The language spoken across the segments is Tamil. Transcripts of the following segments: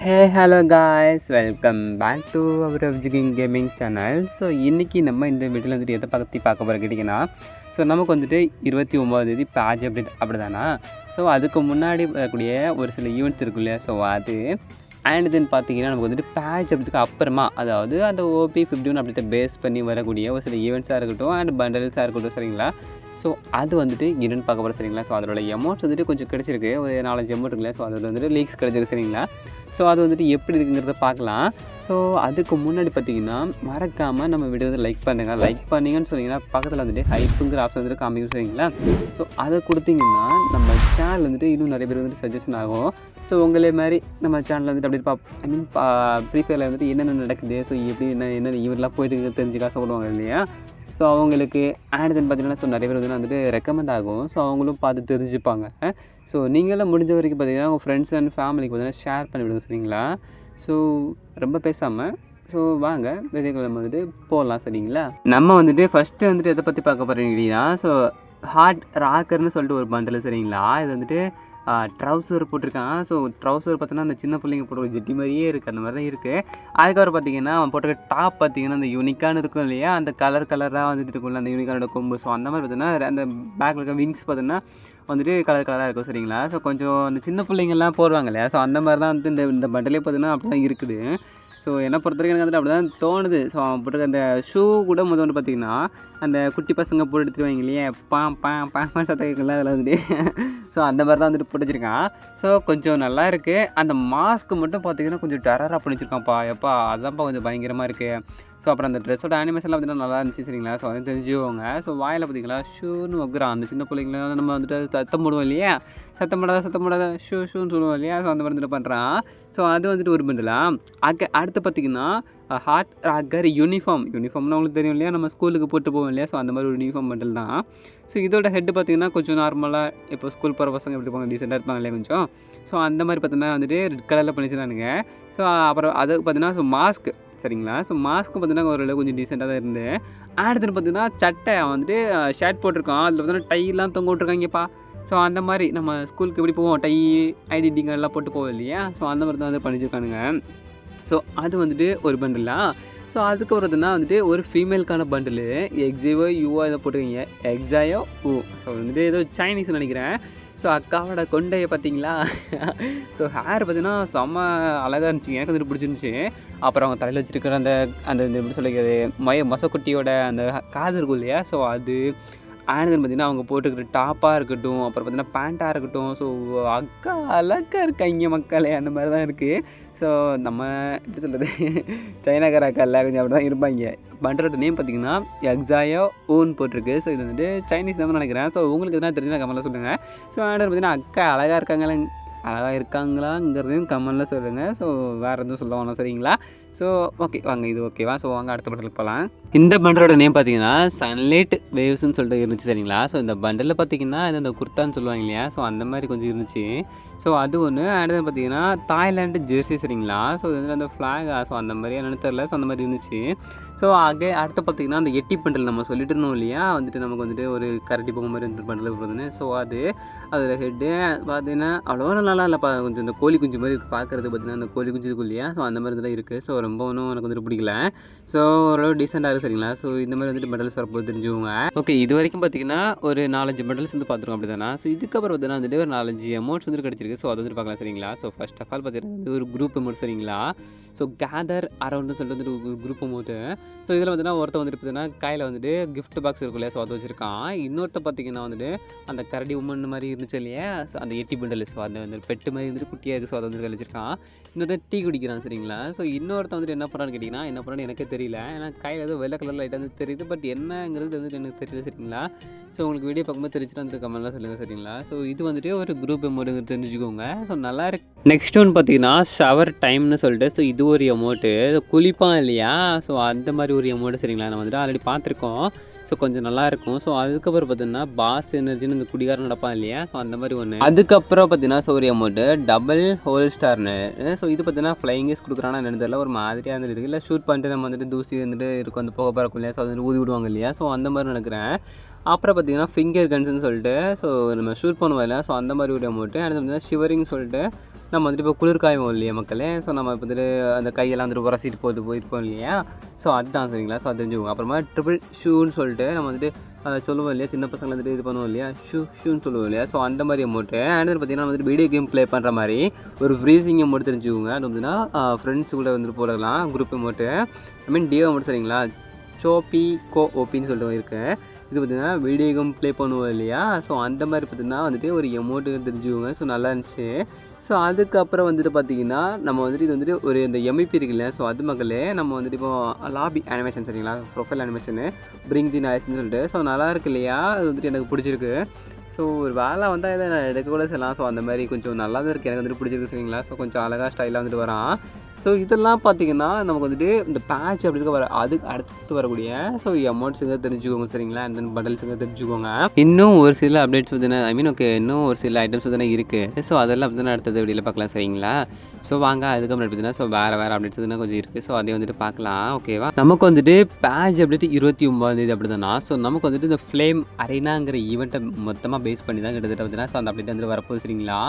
Hey hello guys, welcome back to our எவ்ஜிகிங் கேமிங் சேனல். ஸோ இன்றைக்கி நம்ம இந்த வீட்டில் வந்துட்டு எதை பற்றி பார்க்க போகிற கேட்டிங்கன்னா, ஸோ நமக்கு வந்துட்டு 29 பேட்ச் அப்டேட் அப்படி தானா. ஸோ அதுக்கு முன்னாடி வரக்கூடிய ஒரு சில ஈவெண்ட்ஸ் இருக்கும் இல்லையா, ஸோ அது அண்ட் தென் பார்த்தீங்கன்னா நமக்கு வந்துட்டு பேட்ச் அப்டேட்டுக்கு அப்புறமா, அதாவது அந்த OP 51 அப்டேட்டை பேஸ் பண்ணி வரக்கூடிய ஒரு சில ஈவெண்ட்ஸாக இருக்கட்டும் அண்ட் பண்டல்ஸாக இருக்கட்டும், சரிங்களா. ஸோ அது வந்துட்டு என்னென்னு பார்க்க போகிறோம், சரிங்களா. ஸோ அதோட அமௌண்ட்ஸ் வந்துட்டு கொஞ்சம் கிடச்சிருக்கு, ஒரு 4-5 அமௌண்ட் இருக்குல்ல. ஸோ அதில் வந்துட்டு லீக்ஸ் கிடச்சிருக்கு, சரிங்களா. ஸோ அது வந்துட்டு எப்படி இருக்குங்கிறத பார்க்கலாம். ஸோ அதுக்கு முன்னாடி பார்த்தீங்கன்னா மறக்காமல் நம்ம வீடியோ வந்து லைக் பண்ணிங்கன்னு சொன்னீங்கன்னா பக்கத்தில் வந்துட்டு ஹைப்புங்கிற ஆப்ஷன் வந்துட்டு காமிக்கும், சரிங்களா. ஸோ அதை கொடுத்தீங்கன்னா நம்ம சேனல் வந்துட்டு இன்னும் நிறைய பேர் வந்துட்டு சஜஷன் ஆகும். ஸோ உங்களே மாதிரி நம்ம சேனலில் வந்துட்டு அப்படி ஃப்ரீ ஃபயரில் வந்துட்டு என்னென்ன நடக்குது, ஸோ எப்படி என்னென்ன ஈவெண்ட்லாம் போயிட்டு தெரிஞ்சுக்கா சொல்லுவாங்க இல்லையா. ஸோ அவங்களுக்கு ஆட் தென் பார்த்தீங்கன்னா ஸோ நிறைய பேர் வந்துட்டு ரெக்கமெண்ட் ஆகும். ஸோ அவங்களும் பார்த்து தெரிஞ்சுப்பாங்க. ஸோ நீங்களாம் முடிஞ்ச வரைக்கும் பார்த்தீங்கன்னா உங்கள் ஃப்ரெண்ட்ஸ் அண்ட் ஃபேமிலிக்கு பார்த்தீங்கன்னா ஷேர் பண்ணிவிடுங்க, சரிங்களா. ஸோ ரொம்ப பேசாமல் ஸோ வாங்க வீடியோக்குள்ள நம்ம வந்துட்டு போகலாம், சரிங்களா. நம்ம வந்துட்டு ஃபஸ்ட்டு வந்துட்டு எதை பற்றி பார்க்க போகிறீங்கன்னா, ஸோ ஹார்ட் ராக்கர்னு சொல்லிட்டு ஒரு பண்டில், சரிங்களா. இது வந்துட்டு ட்ரௌசர் போட்டிருக்கான். ஸோ ட்ரௌசர் பார்த்தீங்கன்னா அந்த சின்ன பிள்ளைங்க போட்டு ஜெட்டி மாதிரியே இருக்குது, அந்த மாதிரி தான் இருக்குது. அதுக்கப்புறம் பார்த்தீங்கன்னா அவன் போட்டிருக்க டாப் பார்த்தீங்கன்னா அந்த யூனிக்கான இருக்கும் இல்லையா, அந்த கலராக வந்துட்டு இருக்கும்ல அந்த யூனிக்கானோட கொம்பு. ஸோ அந்த மாதிரி பார்த்தீங்கன்னா அந்த பேக்கில் இருக்க விங்ஸ் பார்த்தீங்கன்னா வந்துட்டு கலராக இருக்கும், சரிங்களா. ஸோ கொஞ்சம் அந்த சின்ன பிள்ளைங்கள்லாம் போடுவாங்க இல்லையா, ஸோ அந்த மாதிரி தான் வந்துட்டு இந்த பண்டிலே பார்த்தீங்கன்னா அப்படி தான் இருக்குது. ஸோ என்னை பொறுத்த வரைக்கும் எனக்கு வந்துட்டு அப்படி தான் தோணுது. ஸோ அவன் போட்டிருக்க அந்த ஷூ கூட வந்து பார்த்திங்கன்னா அந்த குட்டி பசங்க போட்டு எடுத்துருவாங்க இல்லையா, பாம் சத்தம் கேட்கல அதில் வந்துட்டு. ஸோ அந்த மாதிரி தான் வந்துட்டு போட்டு வச்சுருக்கான். ஸோ கொஞ்சம் நல்லா இருக்குது. அந்த மாஸ்க்கு மட்டும் பார்த்திங்கன்னா கொஞ்சம் டெரராக பண்ணி வச்சுருக்கான்ப்பா. எப்பா அதான்ப்பா கொஞ்சம் பயங்கரமாக இருக்குது. ஸோ அப்புறம் அந்த ட்ரெஸ்ஸோட அனிமேஷன்லாம் பார்த்தீங்கன்னா நல்லா இருந்துச்சு, சரிங்களா. ஸோ அதை தெரிஞ்சுக்கோங்க. ஸோ வாயில் பார்த்தீங்களா ஷூன்னு வைக்கிறான். அந்த சின்ன பிள்ளைங்கள நம்ம வந்துட்டு சத்தம் போடுவோம் இல்லையா, சத்தம் போடாத ஷூன்னு சொல்லுவோம் இல்லையா. ஸோ அந்த மாதிரி வந்துட்டு பண்ணுறான். ஸோ அது வந்துட்டு ஒரு பண்டலாம். அடுத்து பார்த்திங்கன்னா ஹார்ட் ராக்கர் யூனிஃபார்ம்னு அவங்களுக்கு தெரியும் இல்லையா, நம்ம ஸ்கூலுக்கு போட்டு போவோம் இல்லையா. ஸோ அந்த மாதிரி ஒரு யூனிஃபார்ம் பண்டல் தான். ஸோ இதோட ஹெட்டு பார்த்திங்கன்னா கொஞ்சம் நார்மலாக இப்போ ஸ்கூல் போகிற பசங்க எப்படி இருப்பாங்க, டீசெண்டாக இருப்பாங்க இல்லையா கொஞ்சம். ஸோ அந்த மாதிரி பார்த்தீங்கன்னா வந்துட்டு ரெட் கலரில் பண்ணிச்சுனானுங்க. ஸோ அப்புறம் அது பார்த்திங்கன்னா ஸோ மாஸ்க்கு, சரிங்களா. ஸோ மாஸ்க்கு பார்த்தீங்கன்னா ஓரளவு கொஞ்சம் டீசெண்டாக தான் இருந்து. அடுத்து பார்த்தீங்கன்னா சட்டை வந்துட்டு ஷர்ட் போட்டிருக்கான். அதில் பார்த்தீங்கன்னா டைலாம் தொங்க விட்ருக்காங்கப்பா. ஸோ அந்த மாதிரி நம்ம ஸ்கூலுக்கு எப்படி போவோம், டை ஐடென்டி கார்டெலாம் போட்டு போவோம் இல்லையா. ஸோ அந்த மாதிரி தான் வந்து பண்ணிச்சிருக்கானுங்க. ஸோ அது வந்துட்டு ஒரு பண்டிலாம். ஸோ அதுக்கப்புறம் பார்த்தீங்கன்னா வந்துட்டு ஒரு ஃபீமேலுக்கான பண்டிலு எக்ஸைவோ யூவோ இதை போட்டிருக்கீங்க, எக்ஸாயோ ஊ. ஸோ வந்துட்டு ஏதோ சைனீஸ்னு நினைக்கிறேன். ஸோ அக்காவோட கொண்டையை பார்த்தீங்களா. ஸோ ஹேர் பார்த்தீங்கன்னா செம்ம அழகாக இருந்துச்சு, எனக்கு வந்துட்டு பிடிச்சிருந்துச்சி. அப்புறம் அவங்க தலையில் வச்சுருக்கிற அந்த எப்படி சொல்லிக்கிறது மொசக்குட்டியோட அந்த காது இருக்கும் இல்லையா. ஸோ அது ஆனதுன்னு பார்த்தீங்கன்னா அவங்க போட்டுக்கிற டாப்பாக இருக்கட்டும், அப்புறம் பார்த்தீங்கன்னா பேண்ட்டாக இருக்கட்டும். ஸோ அக்கா அழகாக இருக்காங்க மக்களே, அந்த மாதிரி தான் இருக்குது. ஸோ நம்ம எப்படி சொல்கிறது சைனாக்கார அக்கா இல்லை கொஞ்சம் அப்படி தான் இருப்பாங்க. பண்டரோட நேம் பார்த்திங்கன்னா எக்ஸாயோ ஊன்னு போட்டிருக்கு. ஸோ இது வந்துட்டு சைனீஸ் தான் நினைக்கிறேன். ஸோ உங்களுக்கு எதுனா தெரிஞ்சுன்னா கமெண்ட்டில் சொல்லுங்கள். ஸோ ஆண்டர் பார்த்தீங்கன்னா அக்கா அழகாக இருக்காங்களாங்கிறதையும் கமெண்ட்டில் சொல்லுங்கள். ஸோ வேறு எதுவும் சொல்ல வேணாம், சரிங்களா. ஸோ ஓகே வாங்க, இது ஓகேவா. ஸோ வாங்க அடுத்த பண்டலுக்கு போகலாம். இந்த பண்டலோட நேம் பார்த்தீங்கன்னா சன்லைட் வேவ்ஸ்ன்னு சொல்லிட்டு இருந்துச்சு, சரிங்களா. ஸோ இந்த பண்டலில் பார்த்தீங்கன்னா இது இந்த குர்தான்னு சொல்லுவாங்க இல்லையா. ஸோ அந்த மாதிரி கொஞ்சம் இருந்துச்சு. ஸோ அது ஒன்று. அடுத்து பார்த்தீங்கன்னா தாய்லாண்டு ஜெர்சி, சரிங்களா. ஸோ இது வந்து அந்த ஃப்ளாகா, ஸோ அந்த மாதிரி என்னென்னு தெரில. ஸோ அந்த மாதிரி இருந்துச்சு. ஸோ அடுத்து பார்த்திங்கன்னா அந்த எட்டி பண்டல் நம்ம சொல்லிட்டு இருந்தோம் இல்லையா, வந்துட்டு நமக்கு வந்துட்டு ஒரு கரடி பொம்மை மாதிரி வந்துட்டு பண்டல் போடுறதுன்னு. ஸோ அதில் ஹெட்டு பார்த்தீங்கன்னா அவ்வளோ நல்லா இல்லைப்பா, கொஞ்சம் இந்த கோழி குஞ்சு மாதிரி இருக்குது பார்க்குறது. பார்த்தீங்கன்னா அந்த கோழி குஞ்சு இருக்கும் இல்லையா. ஸோ அந்த மாதிரி தான் இருக்குது. ஸோ ரொம்ப ஒன்றும் எனக்கு வந்துட்டு பிடிக்கல. ஸோ ஓரளவு டீசெண்டாக இருக்குது, சரிங்களா. ஸோ இந்த மாதிரி வந்துட்டு மெடல்ஸ் வரப்போது தெரிஞ்சுவோங்க. ஓகே, இது வரைக்கும் பார்த்திங்கன்னா ஒரு 4-5 மெடல்ஸ் வந்து பார்த்துருக்கோம், அப்படி தானே. ஸோ இதுக்கப்புறம் பார்த்தீங்கன்னா வந்துட்டு ஒரு 4-5 அமௌண்ட்ஸ் வந்துட்டு கிடச்சிருக்கு. ஸோ அதை வந்துட்டு பார்க்கலாம், சரிங்களா. ஸோ ஃபர்ஸ்ட் ஆஃப் ஆல் பார்த்தீங்கன்னா ஒரு குரூப் அமௌண்ட், சரிங்களா. ஸோ கேதர் அரௌண்ட்னு சொல்லிட்டு வந்துட்டு ஒரு குரூப் அமௌண்ட்டு. ஸோ இதில் வந்துட்டு ஒருத்தர் வந்துட்டு பார்த்தீங்கன்னா கையில் வந்துட்டு கிஃப்ட் பாக்ஸ் இருக்கும் இல்லையா. ஸோ அதை வச்சுருக்கான். இன்னொருத்த பார்த்திங்கன்னா வந்துட்டு அந்த கரடி உமன் மாதிரி இருந்துச்சு இல்லையா, ஸோ அந்த எட்டி பண்டல். ஸோ அந்த பெட்டு மாதிரி வந்துட்டு குட்டியாக இருக்குது. ஸோ அதை வந்துட்டு வச்சுருக்கான். இன்னொருத்தர் டீ குடிக்கிறான், சரிங்களா. ஸோ இன்னொருத்த வந்துட்டு என்ன பண்ணுறான்னு கேட்டிங்கன்னா, என்ன பண்ணுறான்னு எனக்கே தெரியல. ஏன்னா கையில் ஏதோ வெள்ளை கலர் லைட்டாக வந்து தெரியுது, பட் என்னங்கிறது வந்துட்டு எனக்கு தெரியல, சரிங்களா. ஸோ உங்களுக்கு வீடியோ பார்க்கும்போது தெரிஞ்சுட்டு வந்து கமெண்ட்லாம் சொல்லுங்கள், சரிங்களா. ஸோ இது வந்துட்டு ஒரு குரூப் அமௌண்ட் தெரிஞ்சுக்கோங்க. ஸோ நல்லா இருக்கு. நெக்ஸ்ட் ஒன்று பார்த்தீங்கன்னா ஷவர் டைம்னு சொல்லிட்டு. ஸோ இது ஒரு அமௌண்ட்டு குளிப்பான் இல்லையா. ஸோ அந்த மாதிரி ஒரு அமௌண்ட்டு, சரிங்களா. நம்ம வந்துட்டு ஆல்ரெடி பார்த்துருக்கோம். ஸோ கொஞ்சம் நல்லாயிருக்கும். ஸோ அதுக்கப்புறம் பார்த்தீங்கன்னா பாஸ் எனர்ஜின்னு இந்த குடிகாரம் நடப்பான் இல்லையா. ஸோ அந்த மாதிரி ஒன்று. அதுக்கப்புறம் பார்த்தீங்கன்னா சோரி அமௌண்ட்டு டபுள் ஹோல் ஸ்டார்னு. ஸோ இது பார்த்தீங்கன்னா ஃப்ளைங்கஸ் கொடுக்குறான்னா என்னென்னு தெரியல, ஒரு மாதிரியாக இருந்துருக்கு. இல்லை ஷூட் பண்ணிட்டு நம்ம வந்துட்டு தூசி வந்துட்டு இருக்கும், அந்த புகை பறக்கும் இல்லையா. ஸோ அது வந்து ஊதி விடுவாங்க இல்லையா. ஸோ அந்த மாதிரி நினைக்கிறேன். அப்புறம் பார்த்தீங்கன்னா ஃபிங்கர் கன்ஸ்னு சொல்லிட்டு ஸோ நம்ம ஷூட் பண்ணுவோம் இல்லையா. ஸோ அந்த மாதிரி ஒரு அமௌண்ட்டு. அடுத்து பார்த்தீங்கன்னா ஷிவரிங் சொல்லிட்டு நம்ம வந்துட்டு இப்போ குளிர் காயும் இல்லையா மக்களே. ஸோ நம்ம இப்போ வந்துட்டு அந்த கையெல்லாம் வந்துட்டு உரசிட்டு போயிருப்போம் இல்லையா. ஸோ அதுதான் சரிங்களா. ஸோ அது தெரிஞ்சுக்கோங்க. அப்புறமா ட்ரிபிள் ஷூன்னு சொல்லிட்டு நம்ம வந்துட்டு சொல்லுவோம் இல்லையா, சின்ன பசங்க வந்துட்டு இது பண்ணுவோம் இல்லையா, ஷூன்னு சொல்லுவோம் இல்லையா. ஸோ அந்த மாதிரி அமௌண்ட்டு அண்ட் பார்த்தீங்கன்னா வந்துட்டு வீடியோ கேம் ப்ளே பண்ணுற மாதிரி ஒரு ஃப்ரீசிங் அமௌண்ட் தெரிஞ்சுக்கோங்க. அது வந்துன்னா ஃப்ரெண்ட்ஸ் கூட வந்துட்டு போடலாம் குரூப் அமௌண்ட்டு, ஐ மீன் டியோ அமௌண்ட் சரிங்களா. சோபி ஓபின்னு சொல்லிட்டு இருக்குது. இது பார்த்திங்கன்னா வீடியோ கேம் ப்ளே பண்ணுவோம் இல்லையா. ஸோ அந்த மாதிரி பார்த்திங்கன்னா வந்துட்டு ஒரு அமௌண்ட்டு தெரிஞ்சுக்கோங்க. ஸோ நல்லா இருந்துச்சு. ஸோ அதுக்கப்புறம் வந்துட்டு பார்த்திங்கன்னா நம்ம வந்துட்டு இது வந்துட்டு ஒரு இந்த எம்ஐபி இருக்குல்ல. ஸோ அது மக்களே நம்ம வந்துட்டு இப்போ லாபி அனிமேஷன் சரிங்களா, ப்ரொஃபைல் அனிமேஷனு பிரிங் தி நாய்ஸ்ன்னு சொல்லிட்டு. ஸோ நல்லா இருக்கு இல்லையா, அது வந்துட்டு எனக்கு பிடிச்சிருக்கு. ஸோ ஒரு வேலை வந்தால் இதை நான் எடுக்க கூட செய்யலாம். ஸோ அந்த மாதிரி கொஞ்சம் நல்லா தான் இருக்குது, எனக்கு வந்துட்டு பிடிச்சிருக்கு சரிங்களா. ஸோ கொஞ்சம் அழகாக ஸ்டைலாக வந்துட்டு வரான். ஸோ இதெல்லாம் பார்த்திங்கன்னா நமக்கு வந்துட்டு இந்த பேட்ச் அப்படி இருக்க அதுக்கு அடுத்து வரக்கூடிய ஸோ அமௌண்ட்ஸுங்க தெரிஞ்சுக்கோங்க சரிங்களா. அண்ட் தென் பண்டல்ஸுங்க தெரிஞ்சுக்கோங்க. இன்னும் ஒரு சில அப்டேட்ஸ் வந்து ஐ மீன் ஓகே இன்னும் ஒரு சில ஐட்டம்ஸ் வந்து இருக்குது. ஸோ அதெல்லாம் வந்து அடுத்தது வீடியோவில் பார்க்கலாம் சரிங்களா. ஸோ வாங்க அதுக்கப்புறம் பார்த்தீங்கன்னா ஸோ வேறு அப்டேட்ஸ் வந்து கொஞ்சம் இருக்குது. ஸோ அதையும் வந்துட்டு பார்க்கலாம் ஓகேவா. நமக்கு வந்துட்டு பேட்ச் அப்டேட் 29 அப்படி தானா. ஸோ நமக்கு வந்துட்டு இந்த ஃப்ளேம் அரேனாங்கிற ஈவெண்ட்டை மொத்தமாக பேஸ் பண்ணி தான் கிட்டத்தட்ட பார்த்தீங்கன்னா ஸோ அந்த அப்டேட் வந்துட்டு வரப்போகுது சரிங்களா.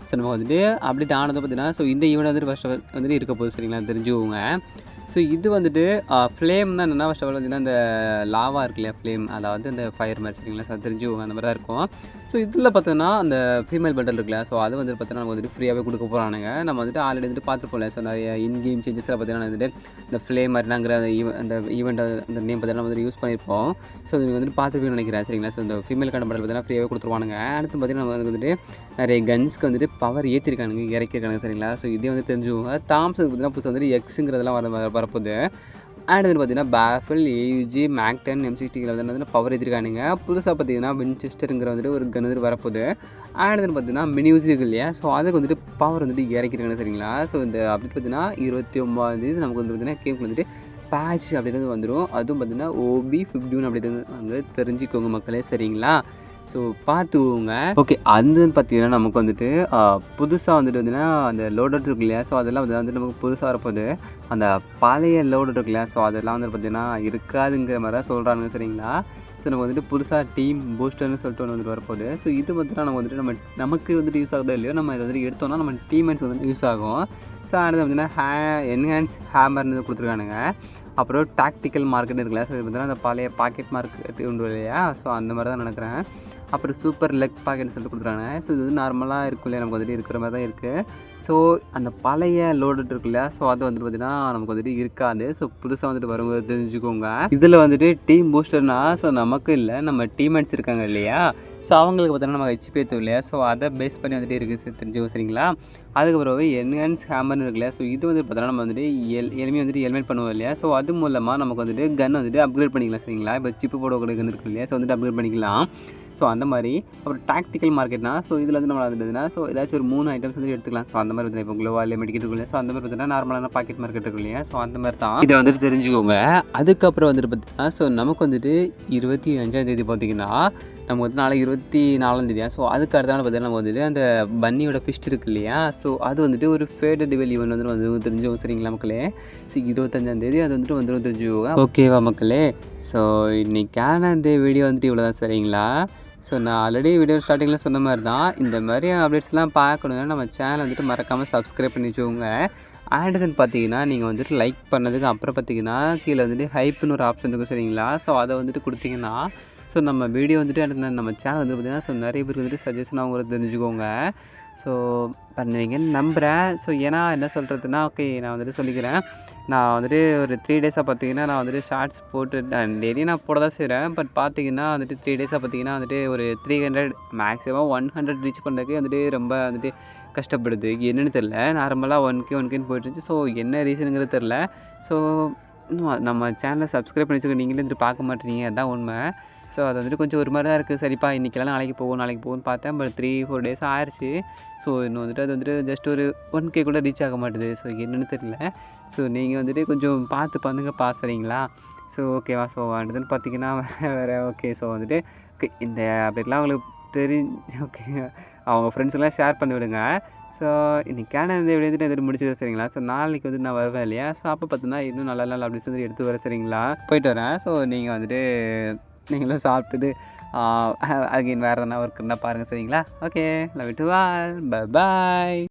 ஸோ நமக்கு வந்துட்டு அப்டேட் ஆனது பார்த்தீங்கன்னா ஸோ இந்த ஈவெண்ட் வந்துட்டு ஃபஸ்ட் வந்துட்டு இருக்க போகுது சரிங்களா, தெரிஞ்சுக்கோங்க. ஸோ இது வந்துட்டு ஃப்ளேம்னா என்னென்னா ஃபஸ்ட் ஆஃப் ஆல் பார்த்தீங்கன்னா இந்த லாவா இருக்கு இல்லையா, ஃப்ளேம் அதாவது அந்த ஃபயர் மாதிரி சரிங்களா. ஸோ தெரிஞ்சுக்கோங்க அந்த மாதிரி தான் இருக்கும். ஸோ இதில் பார்த்தோன்னா அந்த ஃபீமேல் பண்டல் இருக்குல்ல. ஸோ அது வந்துட்டு பார்த்தோன்னா நம்ம வந்துட்டு ஃப்ரீயாகவே கொடுக்க போகிறானுங்க. நம்ம வந்துட்டு ஆல்ரெடி வந்துட்டு பார்த்துருப்போம்ல. ஸோ நிறைய இன்கேம் சேஞ்சஸில் பார்த்தீங்கன்னா வந்துட்டு இந்த ஃப்ளேம் மாதிரினாங்கிற அந்த ஈவெண்ட் அந்த நேம் பார்த்தீங்கன்னா வந்துட்டு யூஸ் பண்ணியிருப்போம். ஸோ இது வந்துட்டு பார்த்துருப்பீங்கன்னு நினைக்கிறேன் சரிங்களா. ஸோ இந்த ஃபீமேல் கண்ட பண்டல் பார்த்தீங்கன்னா ஃப்ரீயாகவே கொடுத்துருவானுங்க. அடுத்து பார்த்தீங்கன்னா நம்ம வந்துட்டு நிறைய கன்ஸ்க்கு வந்துட்டு பவர் ஏற்றிருக்கானுங்க, இறக்கிருக்கானுங்க சரிங்களா. ஸோ இதே வந்து தெரிஞ்சுக்கோங்க. தாம்சன் பார்த்தீங்கன்னா புதுசாக வந்துட்டு எக்ஸுங்கிறதெல்லாம் வரப்போகுது. அண்ட் வந்து பார்த்தீங்கன்னா பேஃபில் ஏயுஜி மேக்-10 M60 வந்து பவர் ஏற்றிருக்கானுங்க. புதுசாக பார்த்தீங்கன்னா வின்செஸ்டருங்கிற வந்துட்டு ஒரு கன் வந்துட்டு வரப்போகுது. அண்ட் வந்து பார்த்தீங்கன்னா மினியூஸ் இருக்கு இல்லையா. ஸோ அதுக்கு வந்துட்டு பவர் வந்துட்டு இறக்கிருக்காங்க சரிங்களா. ஸோ இந்த அப்படி பார்த்தீங்கன்னா 29 நமக்கு வந்து பார்த்தீங்கன்னா கேமுக்கு வந்துட்டு பேட்ச் அப்படின்றது வந்துடும். அதுவும் பார்த்தீங்கன்னா OB51 அப்படின்றது வந்து தெரிஞ்சுக்கோங்க மக்களே சரிங்களா. ஸோ பார்த்துக்கோங்க ஓகே. அது பார்த்தீங்கன்னா நமக்கு வந்துட்டு புதுசாக வந்துட்டு பார்த்தீங்கன்னா அந்த லோடர் இருக்கு இல்லையா. ஸோ அதெல்லாம் வந்துட்டு நமக்கு புதுசாக வரப்போகுது. அந்த பழைய லோடர் இருக்கு இல்லையா. ஸோ அதெல்லாம் வந்து பார்த்தீங்கன்னா இருக்காதுங்கிற மாதிரி தான் சொல்கிறாங்க சரிங்களா. ஸோ நம்ம வந்துட்டு புதுசாக டீம் பூஸ்டர்னு சொல்லிட்டு ஒன்று வந்துட்டு வரப்போகுது. ஸோ இது பார்த்தீங்கன்னா நம்ம வந்துட்டு நமக்கு வந்துட்டு யூஸ் ஆகுதோ இல்லையோ, நம்ம இதை வந்துட்டு எடுத்தோம்னா நம்ம டீம்மேட்ஸ் வந்து யூஸ் ஆகும். ஸோ அடுத்து பார்த்தீங்கன்னா என்ஹான்ஸ் ஹேமர்னு கொடுத்துருக்கானுங்க. அப்புறம் டாக்டிக்கல் மார்க்கெட் இருக்குல்ல. ஸோ இது பார்த்தீங்கன்னா அந்த பழைய பாக்கெட் மார்க்கெட் உண்டு இல்லையா. ஸோ அந்த மாதிரி தான் நினைக்கிறேன். அப்புறம் சூப்பர் லெக் பாக்கெட்னு சொல்லிட்டு கொடுத்துருக்காங்க. ஸோ இது வந்து நார்மலாக இருக்கும் இல்லையா, நமக்கு வந்துட்டு இருக்கிற மாதிரி தான் இருக்குது. ஸோ அந்த பழைய லோடட் இருக்கு இல்லையா. ஸோ அது வந்துட்டு பார்த்திங்கன்னா நமக்கு வந்துட்டு இருக்காது. ஸோ புதுசாக வந்துட்டு வரும்போது தெரிஞ்சுக்கோங்க. இதில் வந்துட்டு டீம் பூஸ்டர்னா ஸோ நமக்கு இல்லை, நம்ம டீம்மேட்ஸ் இருக்காங்க இல்லையா. ஸோ அவங்களுக்கு பார்த்தோன்னா நம்ம ஹெச்பி ஏற்றும் இல்லையா. ஸோ அதை பேஸ் பண்ணி வந்துட்டு இருக்குது தெரிஞ்சுக்கோ சரிங்களா. அதுக்கப்புறம் என்ஹான்ஸ் ஹேமர்னு இருக்கு இல்லையா. ஸோ இது வந்து பார்த்தோன்னா நம்ம வந்துட்டு எலிமையை வந்துட்டு எலிமினேட் பண்ணுவோம் இல்லையா. ஸோ அது மூலமாக நமக்கு வந்துட்டு கன் வந்துட்டு அப்கிரேட் பண்ணிக்கலாம் சரிங்களா. இப்போ சிப்பு போடக்கூடிய கன் இருக்கு இல்லையா. ஸோ வந்துட்டு அப்கிரேட் பண்ணிக்கலாம். ஸோ அந்த மாதிரி அப்புறம் டாக்டிக்கல் மார்க்கெட்னா ஸோ இதில் வந்து நம்ம வந்துட்டுனா ஸோ ஏதாச்சும் ஒரு 3 ஐட்டம்ஸ் வந்து எடுத்துக்கலாம். ஸோ அந்த மாதிரி வந்து இப்போ க்ளோவா இல்லை மெடிக்கெட் இருக்கு இல்லையா. ஸோ அந்த மாதிரி பார்த்தீங்கன்னா நார்மலான பாக்கெட் மார்க்கெட் இருக்கு இல்லையா. ஸோ அந்த மாதிரி தான் இதை வந்துட்டு தெரிஞ்சுக்கோங்க. அதுக்கப்புறம் வந்துட்டு பார்த்தீங்கன்னா ஸோ நமக்கு வந்துட்டு 25ஆம் பார்த்தீங்கன்னா நமக்கு வந்து நாளைக்கு 24ஆம் ஸோ அதுக்கு அடுத்த நாள் பார்த்தீங்கன்னா நம்ம வந்துட்டு அந்த பன்னியோட ஃபிஸ்ட் இருக்கு இல்லையா. ஸோ அது வந்துட்டு ஒரு ஃபேடட் டிவெல் ஈவெண்ட் வந்து தெரிஞ்சுக்கோங்க சரிங்களா மக்களே. ஸோ 25ஆம் அது வந்துட்டு வந்துடும் தெரிஞ்சுக்கோங்க ஓகேவா மக்களே. ஸோ இன்றைக்கான இந்த வீடியோ வந்துட்டு இவ்வளோ தான் சரிங்களா. ஸோ நான் ஆல்ரெடி வீடியோ ஸ்டார்டிங்கில் சொன்ன மாதிரி தான் இந்த மாதிரி அப்டேட்ஸ்லாம் பார்க்கணுன்னா நம்ம சேனல் வந்துட்டு மறக்காமல் சப்ஸ்கிரைப் பண்ணி வச்சுக்கோங்க. அண்ட் தென் பார்த்தீங்கன்னா நீங்கள் வந்துட்டு லைக் பண்ணதுக்கு அப்புறம் பார்த்தீங்கன்னா கீழே வந்துட்டு ஹைப்புன்னு ஒரு ஆப்ஷன் இருக்கும் சரிங்களா. ஸோ அதை வந்துட்டு கொடுத்தீங்கன்னா ஸோ நம்ம வீடியோ வந்துட்டு நம்ம சேனல் வந்து பார்த்திங்கன்னா ஸோ நிறைய பேருக்கு வந்துட்டு சஜஷன் அவங்களுக்கு தெரிஞ்சுக்கோங்க. ஸோ பண்ணுவீங்கன்னு நம்புகிறேன். ஸோ ஏன்னா என்ன சொல்கிறதுனா ஓகே நான் வந்துட்டு சொல்லிக்கிறேன். நான் வந்துட்டு ஒரு 3 டேஸாக பார்த்தீங்கன்னா நான் வந்துட்டு ஷார்ட்ஸ் போட்டு டெய்லி நான் போட தான் செய்கிறேன். பட் பார்த்தீங்கன்னா வந்துட்டு 3 டேஸாக பார்த்தீங்கன்னா வந்துட்டு ஒரு 300 மேக்ஸிமம் 100 ரீச் பண்ணுறதுக்கு வந்துட்டு ரொம்ப வந்துட்டு கஷ்டப்படுது. என்னென்னு தெரில. நார்மலாக 1K போயிட்டுருந்துச்சு. ஸோ என்ன ரீசனுங்கிறது தெரில. ஸோ நம்ம சேனலை சப்ஸ்கிரைப் பண்ணி வச்சுக்க நீங்களே வந்துட்டு பார்க்க மாட்டேறீங்க, அதுதான் உண்மை. ஸோ அது வந்துட்டு கொஞ்சம் ஒரு மாதிரி தான் இருக்குது. சரிப்பா இன்றைக்கெல்லாம் நாளைக்கு போகும்னு பார்த்தேன். பட் 3-4 டேஸ் ஆயிடுச்சு. ஸோ இன்னும் வந்துட்டு அது வந்துட்டு ஜஸ்ட் ஒரு 1K கூட ரீச் ஆக மாட்டுது. ஸோ என்னென்னு தெரியல. ஸோ நீங்கள் வந்துட்டு கொஞ்சம் பார்த்து பண்ணுங்கப்பா சரிங்களா. ஸோ ஓகேவா. ஸோ அடுத்தது பார்த்தீங்கன்னா வேறு ஓகே. ஸோ வந்துட்டு ஓகே இந்த அப்டேட்லாம் அவங்களுக்கு ஓகே அவங்க ஃப்ரெண்ட்ஸ்லாம் ஷேர் பண்ணி விடுங்க. ஸோ இன்றைக்கான இந்த வீடியோ வந்துட்டு எதிர்த்து முடிச்சது சரிங்களா. ஸோ நாளைக்கு வந்துட்டு நான் வருவேன் இல்லையா. ஸோ அப்போ பார்த்தீங்கன்னா இன்னும் நல்ல அப்டேட்ஸ் வந்து எடுத்து வரேன் சரிங்களா. போயிட்டு வரேன். ஸோ நீங்கள் வந்துட்டு நீங்களும் சாப்பிட்டுட்டு அகைன் வேறு எதனா ஒர்க் இருந்தால் பாருங்கள் சரிங்களா. Okay love you to all. Bye bye.